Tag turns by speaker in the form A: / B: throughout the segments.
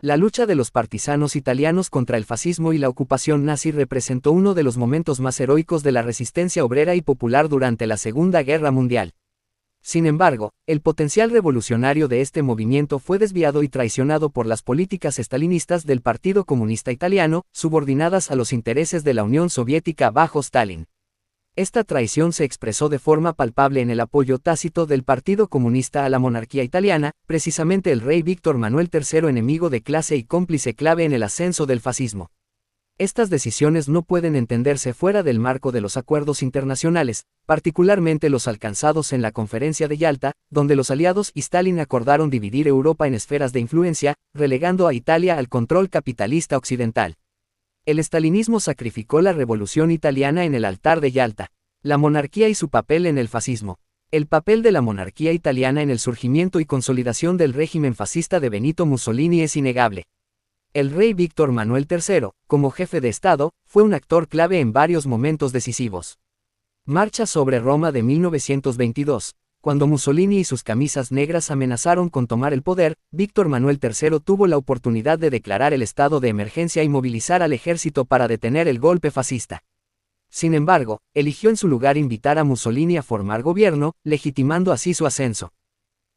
A: La lucha de los partisanos italianos contra el fascismo y la ocupación nazi representó uno de los momentos más heroicos de la resistencia obrera y popular durante la Segunda Guerra Mundial. Sin embargo, el potencial revolucionario de este movimiento fue desviado y traicionado por las políticas estalinistas del Partido Comunista Italiano, subordinadas a los intereses de la Unión Soviética bajo Stalin. Esta traición se expresó de forma palpable en el apoyo tácito del Partido Comunista a la monarquía italiana, precisamente el rey Víctor Manuel III, enemigo de clase y cómplice clave en el ascenso del fascismo. Estas decisiones no pueden entenderse fuera del marco de los acuerdos internacionales, particularmente los alcanzados en la Conferencia de Yalta, donde los aliados y Stalin acordaron dividir Europa en esferas de influencia, relegando a Italia al control capitalista occidental. El estalinismo sacrificó la revolución italiana en el altar de Yalta. La monarquía y su papel en el fascismo. El papel de la monarquía italiana en el surgimiento y consolidación del régimen fascista de Benito Mussolini es innegable. El rey Víctor Manuel III, como jefe de Estado, fue un actor clave en varios momentos decisivos. Marcha sobre Roma de 1922. Cuando Mussolini y sus camisas negras amenazaron con tomar el poder, Víctor Manuel III tuvo la oportunidad de declarar el estado de emergencia y movilizar al ejército para detener el golpe fascista. Sin embargo, eligió en su lugar invitar a Mussolini a formar gobierno, legitimando así su ascenso.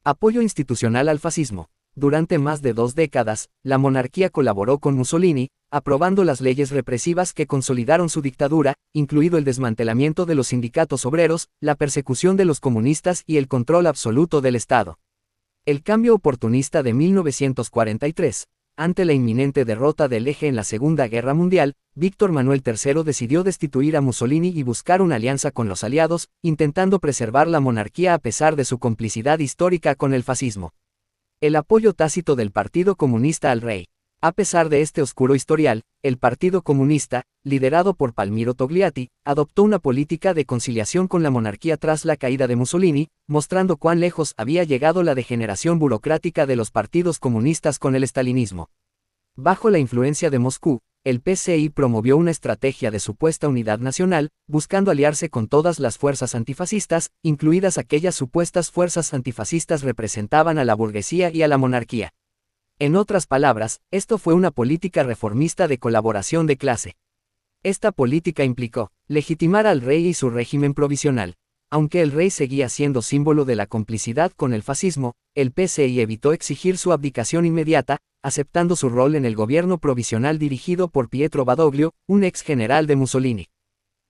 A: Apoyo institucional al fascismo. Durante más de 2 décadas, la monarquía colaboró con Mussolini, aprobando las leyes represivas que consolidaron su dictadura, incluido el desmantelamiento de los sindicatos obreros, la persecución de los comunistas y el control absoluto del Estado. El cambio oportunista de 1943. Ante la inminente derrota del Eje en la Segunda Guerra Mundial, Víctor Manuel III decidió destituir a Mussolini y buscar una alianza con los aliados, intentando preservar la monarquía a pesar de su complicidad histórica con el fascismo. El apoyo tácito del Partido Comunista al rey. A pesar de este oscuro historial, el Partido Comunista, liderado por Palmiro Togliatti, adoptó una política de conciliación con la monarquía tras la caída de Mussolini, mostrando cuán lejos había llegado la degeneración burocrática de los partidos comunistas con el estalinismo. Bajo la influencia de Moscú, el PCI promovió una estrategia de supuesta unidad nacional, buscando aliarse con todas las fuerzas antifascistas, incluidas aquellas supuestas fuerzas antifascistas representaban a la burguesía y a la monarquía. En otras palabras, esto fue una política reformista de colaboración de clase. Esta política implicó legitimar al rey y su régimen provisional. Aunque el rey seguía siendo símbolo de la complicidad con el fascismo, el PCI evitó exigir su abdicación inmediata, aceptando su rol en el gobierno provisional dirigido por Pietro Badoglio, un ex general de Mussolini.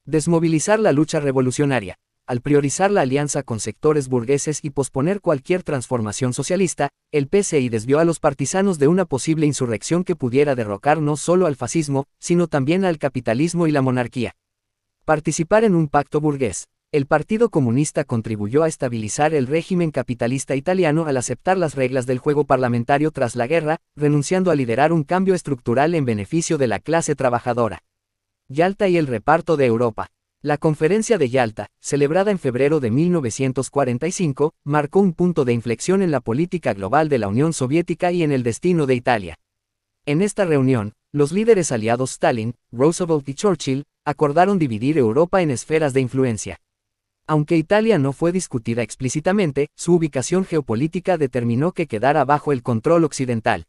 A: Desmovilizar la lucha revolucionaria. Al priorizar la alianza con sectores burgueses y posponer cualquier transformación socialista, el PCI desvió a los partisanos de una posible insurrección que pudiera derrocar no solo al fascismo, sino también al capitalismo y la monarquía. Participar en un pacto burgués. El Partido Comunista contribuyó a estabilizar el régimen capitalista italiano al aceptar las reglas del juego parlamentario tras la guerra, renunciando a liderar un cambio estructural en beneficio de la clase trabajadora. Yalta y el reparto de Europa. La Conferencia de Yalta, celebrada en febrero de 1945, marcó un punto de inflexión en la política global de la Unión Soviética y en el destino de Italia. En esta reunión, los líderes aliados Stalin, Roosevelt y Churchill, acordaron dividir Europa en esferas de influencia. Aunque Italia no fue discutida explícitamente, su ubicación geopolítica determinó que quedara bajo el control occidental.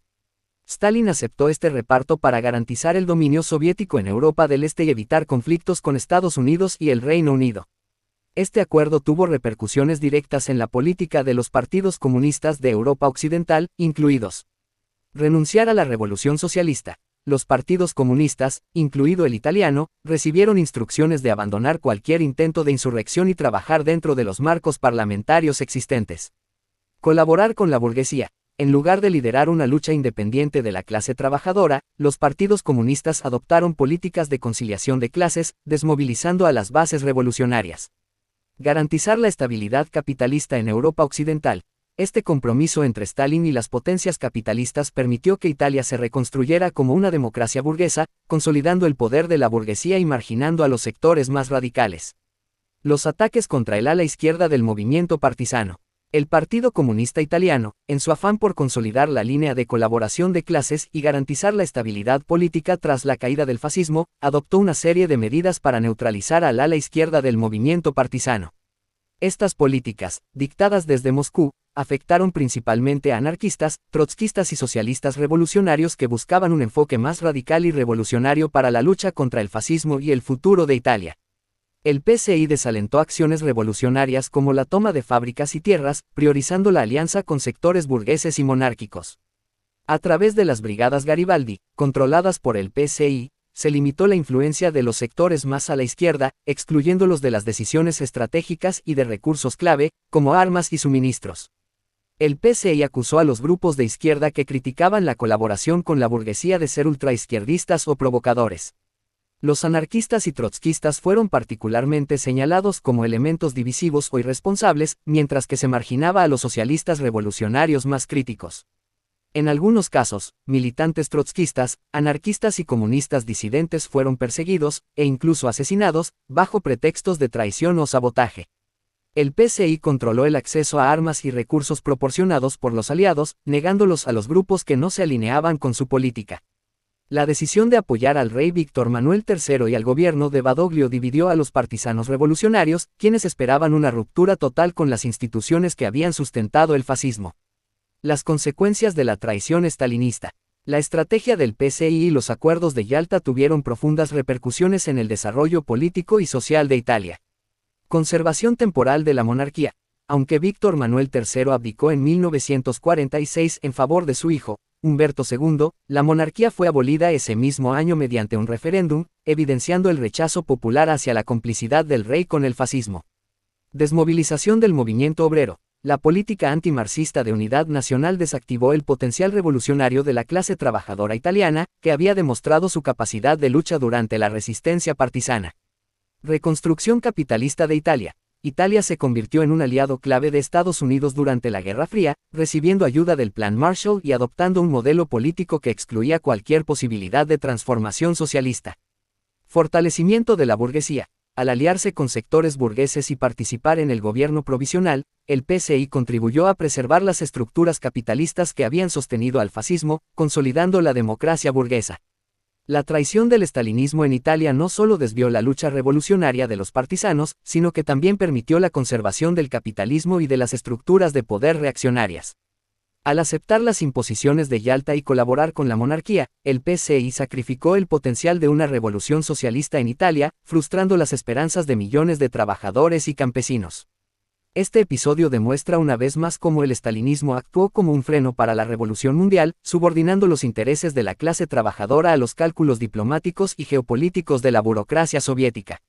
A: Stalin aceptó este reparto para garantizar el dominio soviético en Europa del Este y evitar conflictos con Estados Unidos y el Reino Unido. Este acuerdo tuvo repercusiones directas en la política de los partidos comunistas de Europa Occidental, incluidos renunciar a la revolución socialista. Los partidos comunistas, incluido el italiano, recibieron instrucciones de abandonar cualquier intento de insurrección y trabajar dentro de los marcos parlamentarios existentes. Colaborar con la burguesía. En lugar de liderar una lucha independiente de la clase trabajadora, los partidos comunistas adoptaron políticas de conciliación de clases, desmovilizando a las bases revolucionarias. Garantizar la estabilidad capitalista en Europa Occidental. Este compromiso entre Stalin y las potencias capitalistas permitió que Italia se reconstruyera como una democracia burguesa, consolidando el poder de la burguesía y marginando a los sectores más radicales. Los ataques contra el ala izquierda del movimiento partisano. El Partido Comunista Italiano, en su afán por consolidar la línea de colaboración de clases y garantizar la estabilidad política tras la caída del fascismo, adoptó una serie de medidas para neutralizar al ala izquierda del movimiento partisano. Estas políticas, dictadas desde Moscú, afectaron principalmente a anarquistas, trotskistas y socialistas revolucionarios que buscaban un enfoque más radical y revolucionario para la lucha contra el fascismo y el futuro de Italia. El PCI desalentó acciones revolucionarias como la toma de fábricas y tierras, priorizando la alianza con sectores burgueses y monárquicos. A través de las brigadas Garibaldi, controladas por el PCI, se limitó la influencia de los sectores más a la izquierda, excluyéndolos de las decisiones estratégicas y de recursos clave, como armas y suministros. El PCI acusó a los grupos de izquierda que criticaban la colaboración con la burguesía de ser ultraizquierdistas o provocadores. Los anarquistas y trotskistas fueron particularmente señalados como elementos divisivos o irresponsables, mientras que se marginaba a los socialistas revolucionarios más críticos. En algunos casos, militantes trotskistas, anarquistas y comunistas disidentes fueron perseguidos, e incluso asesinados, bajo pretextos de traición o sabotaje. El PCI controló el acceso a armas y recursos proporcionados por los aliados, negándolos a los grupos que no se alineaban con su política. La decisión de apoyar al rey Víctor Manuel III y al gobierno de Badoglio dividió a los partisanos revolucionarios, quienes esperaban una ruptura total con las instituciones que habían sustentado el fascismo. Las consecuencias de la traición estalinista. La estrategia del PCI y los acuerdos de Yalta tuvieron profundas repercusiones en el desarrollo político y social de Italia. Conservación temporal de la monarquía. Aunque Víctor Manuel III abdicó en 1946 en favor de su hijo, Humberto II, la monarquía fue abolida ese mismo año mediante un referéndum, evidenciando el rechazo popular hacia la complicidad del rey con el fascismo. Desmovilización del movimiento obrero. La política antimarxista de unidad nacional desactivó el potencial revolucionario de la clase trabajadora italiana, que había demostrado su capacidad de lucha durante la resistencia partisana. Reconstrucción capitalista de Italia. Italia se convirtió en un aliado clave de Estados Unidos durante la Guerra Fría, recibiendo ayuda del Plan Marshall y adoptando un modelo político que excluía cualquier posibilidad de transformación socialista. Fortalecimiento de la burguesía. Al aliarse con sectores burgueses y participar en el gobierno provisional, el PCI contribuyó a preservar las estructuras capitalistas que habían sostenido al fascismo, consolidando la democracia burguesa. La traición del estalinismo en Italia no solo desvió la lucha revolucionaria de los partisanos, sino que también permitió la conservación del capitalismo y de las estructuras de poder reaccionarias. Al aceptar las imposiciones de Yalta y colaborar con la monarquía, el PCI sacrificó el potencial de una revolución socialista en Italia, frustrando las esperanzas de millones de trabajadores y campesinos. Este episodio demuestra una vez más cómo el estalinismo actuó como un freno para la revolución mundial, subordinando los intereses de la clase trabajadora a los cálculos diplomáticos y geopolíticos de la burocracia soviética.